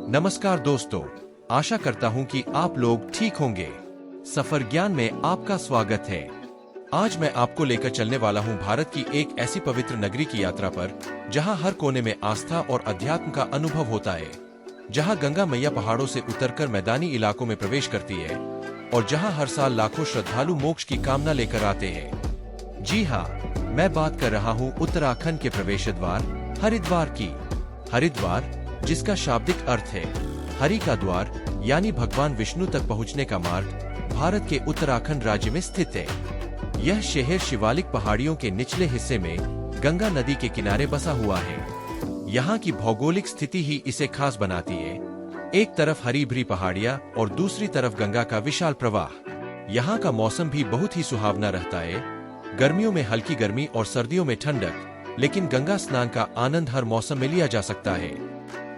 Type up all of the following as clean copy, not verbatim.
नमस्कार दोस्तों, आशा करता हूँ कि आप लोग ठीक होंगे। सफर ज्ञान में आपका स्वागत है। आज मैं आपको लेकर चलने वाला हूँ भारत की एक ऐसी पवित्र नगरी की यात्रा पर, जहाँ हर कोने में आस्था और अध्यात्म का अनुभव होता है, जहाँ गंगा मैया पहाड़ों से उतरकर मैदानी इलाकों में प्रवेश करती है और जहाँ हर साल लाखों श्रद्धालु मोक्ष की कामना लेकर आते हैं। जी हाँ, मैं बात कर रहा हूँ उत्तराखंड के प्रवेश द्वार हरिद्वार की। हरिद्वार, जिसका शाब्दिक अर्थ है हरि का द्वार, यानी भगवान विष्णु तक पहुंचने का मार्ग, भारत के उत्तराखंड राज्य में स्थित है। यह शहर शिवालिक पहाड़ियों के निचले हिस्से में गंगा नदी के किनारे बसा हुआ है। यहाँ की भौगोलिक स्थिति ही इसे खास बनाती है। एक तरफ हरी भरी पहाड़ियाँ और दूसरी तरफ गंगा का विशाल प्रवाह। यहाँ का मौसम भी बहुत ही सुहावना रहता है। गर्मियों में हल्की गर्मी और सर्दियों में ठंडक, लेकिन गंगा स्नान का आनंद हर मौसम में लिया जा सकता है।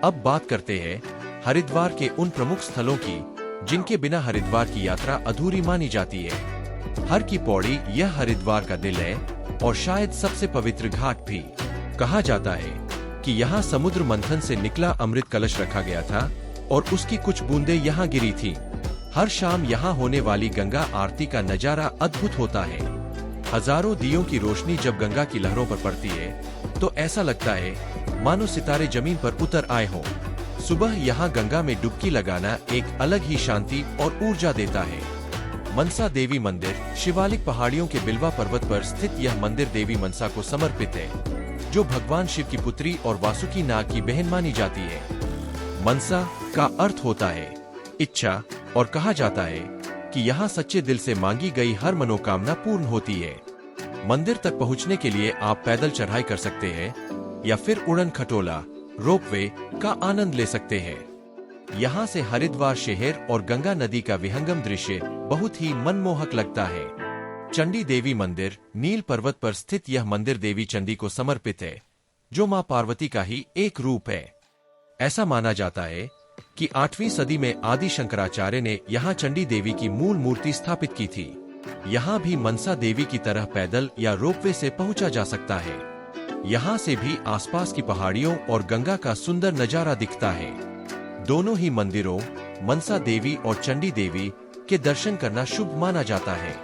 अब बात करते हैं हरिद्वार के उन प्रमुख स्थलों की, जिनके बिना हरिद्वार की यात्रा अधूरी मानी जाती है। हर की पौड़ी यह हरिद्वार का दिल है और शायद सबसे पवित्र घाट भी। कहा जाता है कि यहाँ समुद्र मंथन से निकला अमृत कलश रखा गया था और उसकी कुछ बूंदें यहाँ गिरी थीं। हर शाम यहाँ होने वाली गंगा आरती का नजारा अद्भुत होता है। हजारों दियों की रोशनी जब गंगा की लहरों पर पड़ती है तो ऐसा लगता है मानो सितारे जमीन पर उतर आए हों। सुबह यहाँ गंगा में डुबकी लगाना एक अलग ही शांति और ऊर्जा देता है। मनसा देवी मंदिर शिवालिक पहाड़ियों के बिल्वा पर्वत पर स्थित यह मंदिर देवी मनसा को समर्पित है, जो भगवान शिव की पुत्री और वासुकी नाग की बहन मानी जाती है। मनसा का अर्थ होता है इच्छा, और कहा जाता है कि यहाँ सच्चे दिल से मांगी गई हर मनोकामना पूर्ण होती है। मंदिर तक पहुँचने के लिए आप पैदल चढ़ाई कर सकते हैं या फिर उड़न खटोला रोपवे का आनंद ले सकते हैं। यहाँ से हरिद्वार शहर और गंगा नदी का विहंगम दृश्य बहुत ही मनमोहक लगता है। चंडी देवी मंदिर नील पर्वत पर स्थित यह मंदिर देवी चंडी को समर्पित है, जो मां पार्वती का ही एक रूप है। ऐसा माना जाता है कि 8वीं सदी में आदि शंकराचार्य ने यहाँ चंडी देवी की मूल मूर्ति स्थापित की थी। यहाँ भी मनसा देवी की तरह पैदल या रोपवे से पहुंचा जा सकता है। यहाँ से भी आसपास की पहाड़ियों और गंगा का सुंदर नजारा दिखता है। दोनों ही मंदिरों मनसा देवी और चंडी देवी के दर्शन करना शुभ माना जाता है।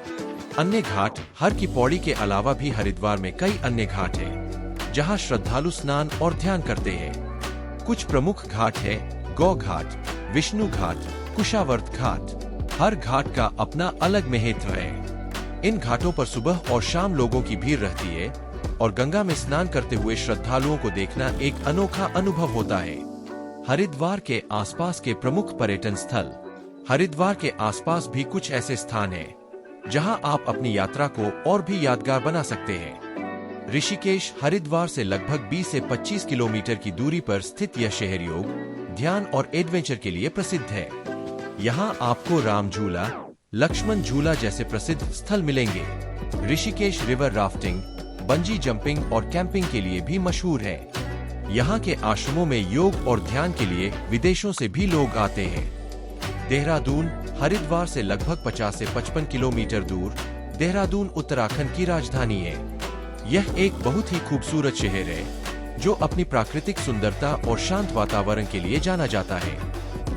अन्य घाट हर की पौड़ी के अलावा भी हरिद्वार में कई अन्य घाट हैं, जहाँ श्रद्धालु स्नान और ध्यान करते हैं। कुछ प्रमुख घाट है गौ घाट, विष्णु घाट, कुशावर्त घाट। हर घाट का अपना अलग महत्व है। इन घाटों पर सुबह और शाम लोगों की भीड़ रहती है और गंगा में स्नान करते हुए श्रद्धालुओं को देखना एक अनोखा अनुभव होता है। हरिद्वार के आसपास के प्रमुख पर्यटन स्थल। हरिद्वार के आसपास भी कुछ ऐसे स्थान हैं जहां आप अपनी यात्रा को और भी यादगार बना सकते हैं। ऋषिकेश हरिद्वार से लगभग 20 से 25 किलोमीटर की दूरी पर स्थित यह शहर योग, ध्यान और एडवेंचर के लिए प्रसिद्ध है। यहाँ आपको राम झूला, लक्ष्मण झूला जैसे प्रसिद्ध स्थल मिलेंगे। Rishikesh river rafting, bungee jumping और कैंपिंग के लिए भी मशहूर है। यहाँ के आश्रमों में योग और ध्यान के लिए विदेशों से भी लोग आते हैं। देहरादून हरिद्वार से लगभग 50 से 55 किलोमीटर दूर। देहरादून उत्तराखंड की राजधानी है। यह एक बहुत ही खूबसूरत शहर है, जो अपनी प्राकृतिक सुंदरता और शांत वातावरण के लिए जाना जाता है।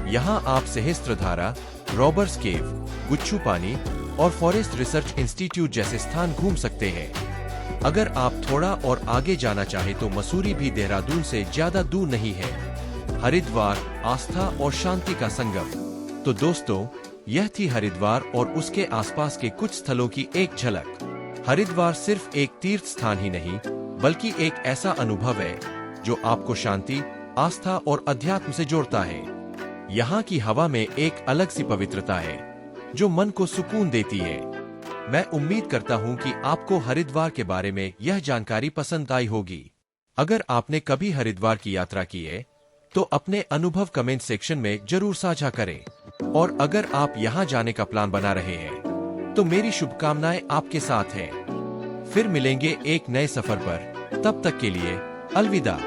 यहाँ आप सहस्त्रधारा, रॉबर्स केव, गुच्छू पानी और फॉरेस्ट रिसर्च इंस्टीट्यूट जैसे स्थान घूम सकते हैं। अगर आप थोड़ा और आगे जाना चाहे तो मसूरी भी देहरादून से ज्यादा दूर नहीं है। हरिद्वार आस्था और शांति का संगम। तो दोस्तों, यह थी हरिद्वार और उसके आसपास के कुछ स्थलों की एक झलक। हरिद्वार सिर्फ एक तीर्थ स्थान ही नहीं, बल्कि एक ऐसा अनुभव है जो आपको शांति, आस्था और अध्यात्म से जोड़ता है। यहाँ की हवा में एक अलग सी पवित्रता है जो मन को सुकून देती है। मैं उम्मीद करता हूँ कि आपको हरिद्वार के बारे में यह जानकारी पसंद आई होगी। अगर आपने कभी हरिद्वार की यात्रा की है तो अपने अनुभव कमेंट सेक्शन में जरूर साझा करें। और अगर आप यहाँ जाने का प्लान बना रहे हैं तो मेरी शुभकामनाएं आपके साथ हैं। फिर मिलेंगे एक नए सफर पर। तब तक के लिए अलविदा।